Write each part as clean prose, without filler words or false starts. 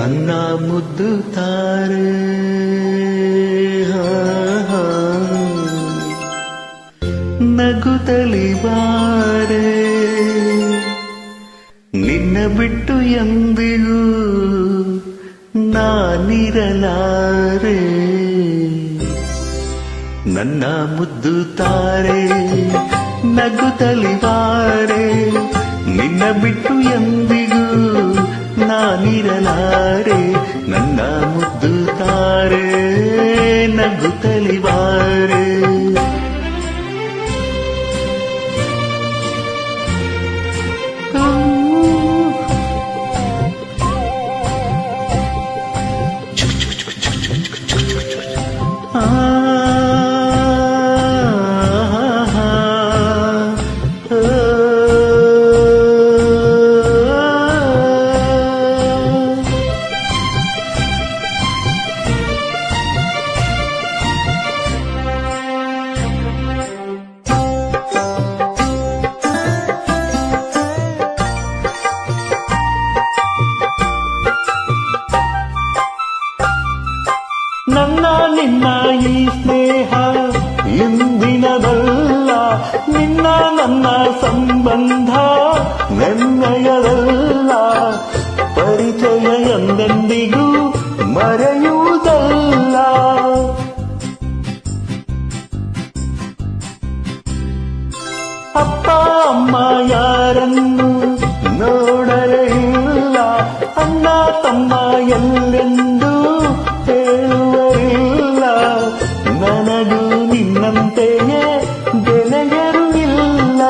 ನನ್ನ ಮುದ್ದು ತಾರೆ ನಗುತ್ತಲಿ ಬಾರೆ ನಿನ್ನ ಬಿಟ್ಟು ಎಂದಿಗೂ ನಾನಿರಲಾರೆ ನನ್ನ ಮುದ್ದು ತಾರೆ ನಗುತ್ತಲಿ ಬಾರೆ ನಿನ್ನ ಬಿಟ್ಟು ಎಂದಿಗೂ ನಾನಿರಲಾರೆ ನನ್ನ ಮುದ್ದು ತಾರೆ ನಗುತ್ತಲಿ ಬಾರೆ ನನ್ನ ನಿನ್ನ ಈ ಸ್ನೇಹ ಇಂದಿನದಲ್ಲ ನಿನ್ನ ನನ್ನ ಸಂಬಂಧ ನೆನ್ನೆಯದಲ್ಲ ಪರಿಚಯ ಎಂದೆಂದಿಗೂ ಮರೆಯುವುದಲ್ಲ ಅಪ್ಪ ಅಮ್ಮ ಯಾರನ್ನು ನೋಡಲೇ ಇಲ್ಲ ಅಣ್ಣ ತಮ್ಮ ಎಲ್ಲೆಂದು ಹೇಳುವರಿಲ್ಲ ನನಗೂ ನಿನ್ನಂತೆಯೇ ಗೆಳೆಯರು ಇಲ್ಲ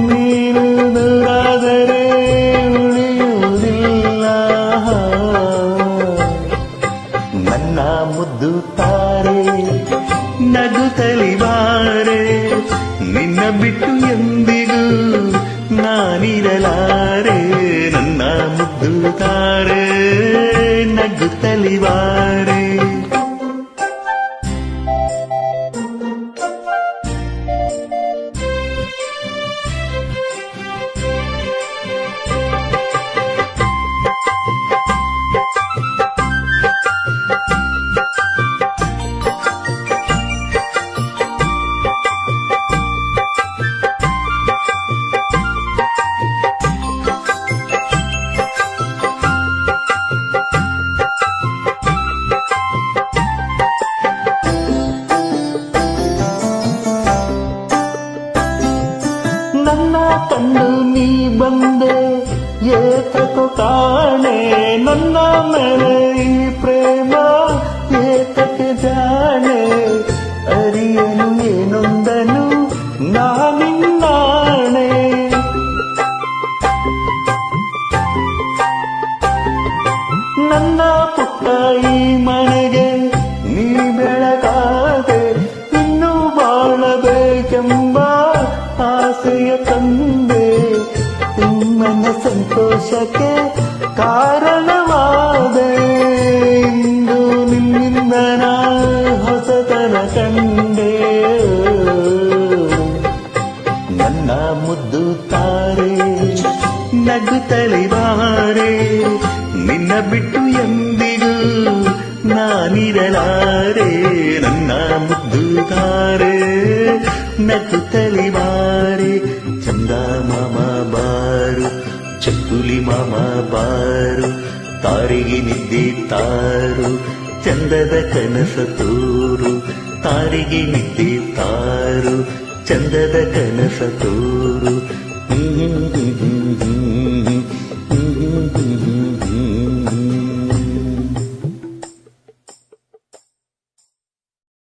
ನೀನು ದೂರಾದರೆ ಉಳಿಯುವುದಿಲ್ಲ ನನ್ನ ಮುದ್ದು ತಾರೆ ನಗುತ್ತಲಿ ಬಾರೆ ನಿನ್ನ ಬಿಟ್ಟು ಎಂದಿಗೂ ನಾನಿರಲಾರೆ ನನ್ನ ಮುದ್ದು ತಾರೆ ನಗುತ್ತಲಿ ಬಾರೆ ನನ್ನ ಕಂಡು ನೀ ಬಂದೆ ಏತಕೋ ಕಾಣೆ ನನ್ನ ಮೇಲೆ ಈ ಪ್ರೇಮ ಏತಕ್ಕೆ ಜಾಣೆ ಅರಿಯನು ಏನೊಂದನು ನಾನಿನ್ನಾಣೆ ನನ್ನ ಪುಟ್ಟ ಈ ಮನೆಗೆ ನೀ ಬೆಳಗಾದೆ ಇನ್ನೂ ಬಾಳಬೇಕೆಂಬ ಆಸೆಯ ತಂದೆ ನಿಮ್ಮನ ಸಂತೋಷಕ್ಕೆ ಕಾರಣವಾದೆ ಇಂದು ನಿಮ್ಮಿಂದ ನಾ ಹೊಸತನ ಕಂಡೆ ನನ್ನ ಮುದ್ದು ತಾರೆ ನಗುತ್ತಲಿ ಬಾರೆ ನಿನ್ನ ಬಿಟ್ಟು ಎಂದಿಗೂ ನಾನಿರಲಾರೆ ನನ್ನ ಮುದ್ದು ತಾರೆ ನಗುತ್ತಲಿ ಬಾರೆ ಚಂದ ಮಾಮ ಬಾರು ಚಕ್ಕುಲಿ ಮಾಮ ಬಾರು ತಾರಿಗೆ ನಿದ್ದೆ ತಾರು ಚಂದದ ಕನಸ ತೋರು ತಾರಿಗೆ ನಿದ್ದೆ ತಾರು ಚಂದದ ಕನಸ ತೋರು